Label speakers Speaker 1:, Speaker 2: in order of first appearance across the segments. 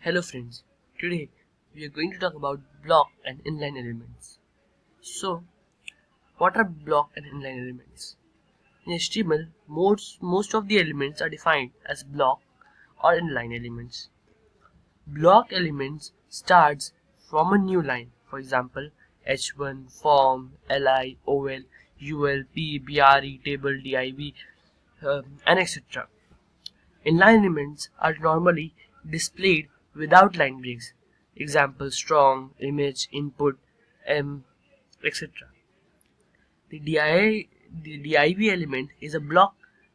Speaker 1: Hello friends, today we are going to talk about block and inline elements. So, what are block and inline elements? In HTML, most of the elements are defined as block or inline elements. Block elements starts from a new line, for example, H1, form, li, ol, ul, p, bre, table, div, and etc. Inline elements are normally displayed without line breaks. Example strong, image, input, etc. The div element is a block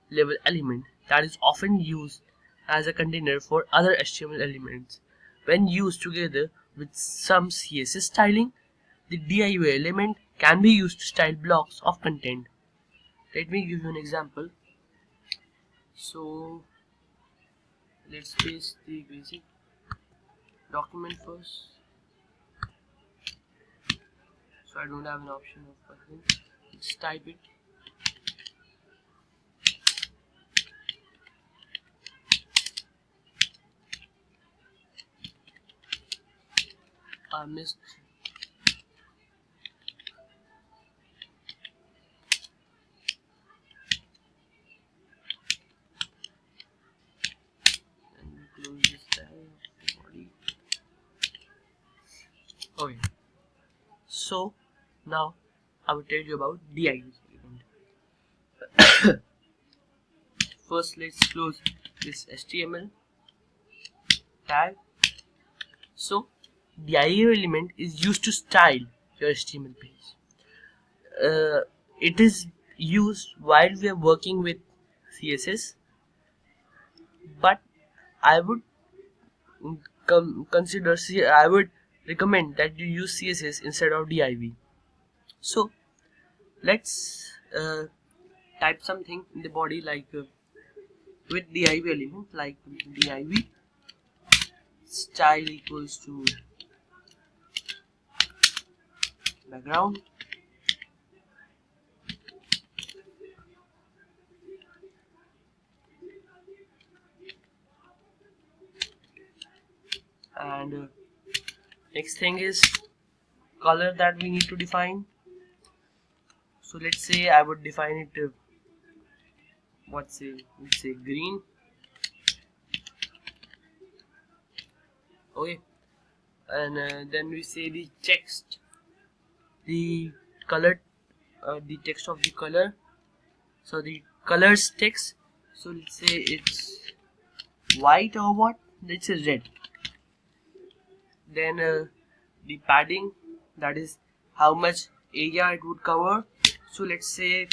Speaker 1: level element that is often used as a container for other HTML elements. When used together with some CSS styling, the div element can be used to style blocks of content. Let me give you an example. So let's paste the basic document first. So I don't have an option of person. Let's type it. I missed. And we close this tab of the body. Okay. So now I will tell you about div element. First, let's close this HTML tag. So div element is used to style your HTML page. It is used while we are working with CSS, but I would I would recommend that you use CSS instead of div. So let's type something in the body like with div element, like div style equals to background, and next thing is color that we need to define. So let's say I would define it let's say green. Okay, and then we say the text, the color, the text of the color. So the colors text. So let's say it's white or what? Let's say red. Then the padding, that is how much area it would cover. So let's say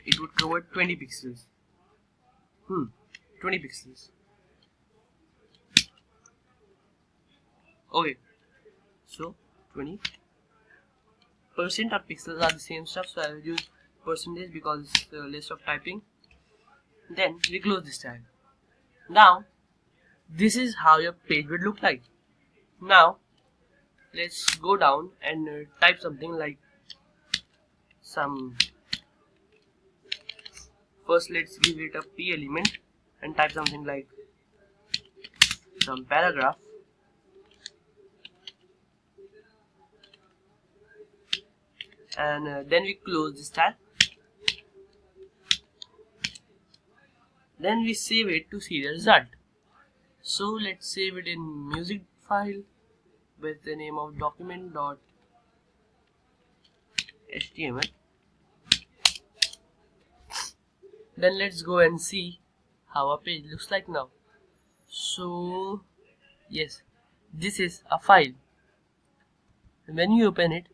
Speaker 1: it would cover 20 pixels. 20 pixels. Okay, so 20% of pixels are the same stuff, so I will use percentage because it's the list of typing. Then we close this tag. Now this is how your page would look like. Now let's go down and type something like first let's give it a p element and type something like some paragraph, and then we close this tab. Then we save it to see the result. So let's save it in music file with the name of document.html. Then let's go and see how our page looks like now. So yes, this is a file, and when you open it,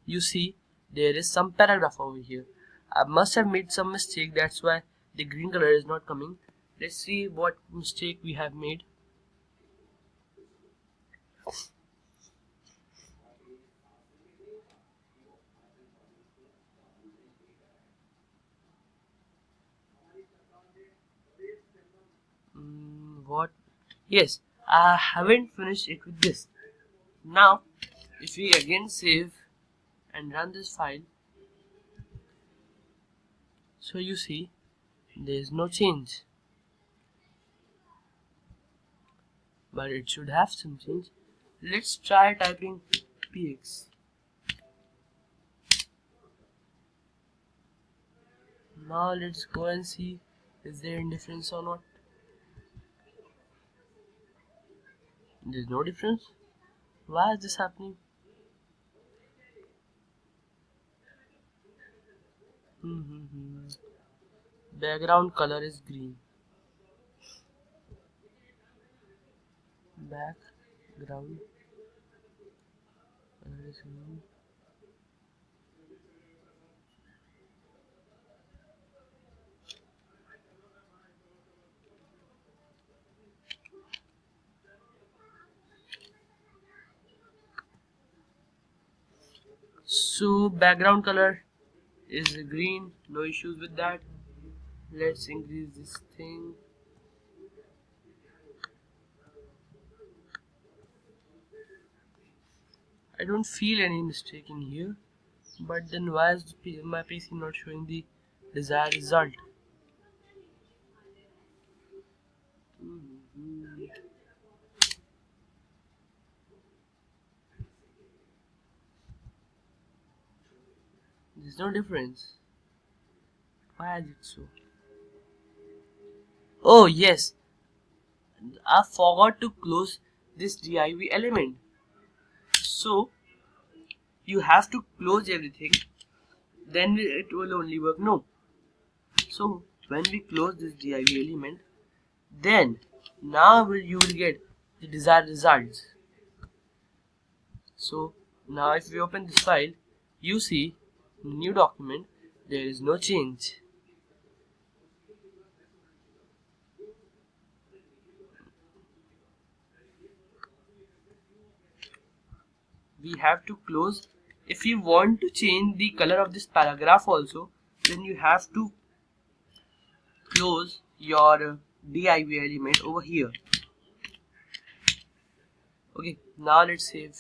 Speaker 1: you see there is some paragraph over here. I must have made some mistake, that's why the green color is not coming. Let's see what mistake we have made. What? Yes, I haven't finished it with this. Now if we again save and run this file, so you see there is no change. but it should have some change. Let's try typing px. Now let's go and see is there any difference or not. There's no difference. Why is this happening? Background color is green. Background color is green. So background color is green, no issues with that. Let's increase this thing. I don't feel any mistake in here, but then why is my PC not showing the desired result? There's no difference. Why is it so? Oh yes, I forgot to close this div element. So you have to close everything, then it will only work. No. So when we close this div element, then now you will get the desired results. So now if we open this file, you see new document, there is no change. We have to close. If you want to change the color of this paragraph also, then you have to close your div element over here. Okay, now let's save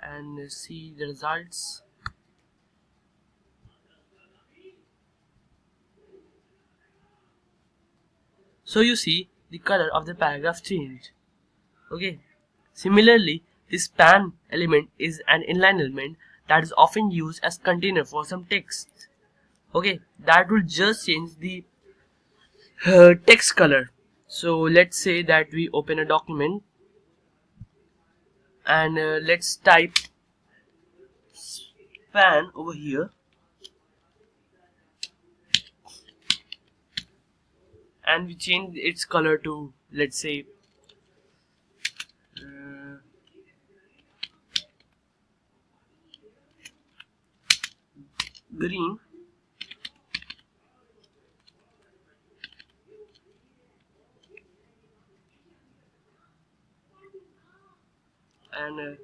Speaker 1: and see the results. So you see the color of the paragraph changed. Okay. Similarly, this span element is an inline element that is often used as container for some text. Okay, that will just change the text color. So let's say that we open a document and let's type span over here. And we change its color to, let's say, green. And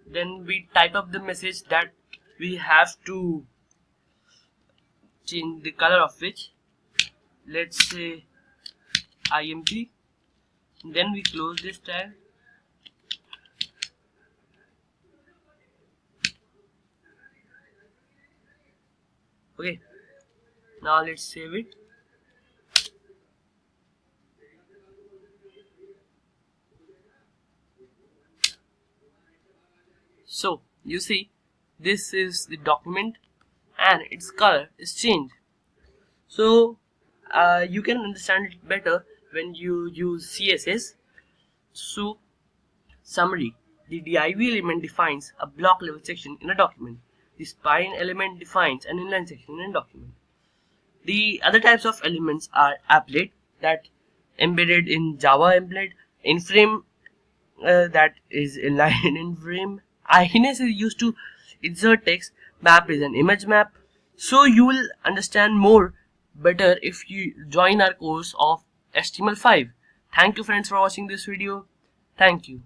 Speaker 1: then we type up the message that we have to change the color of which, let's say IMP. Then we close this tag. Okay, now let's save it. So you see, this is the document and its color is changed. So you can understand it better when you use CSS. So summary: the div element defines a block level section in a document. The spine element defines an inline section in a document. The other types of elements are applet, that embedded in Java applet, in frame, that is inline in frame. Ines is used to insert text. Map is an image map. So you will understand more better if you join our course of HTML5. Thank you friends for watching this video. Thank you.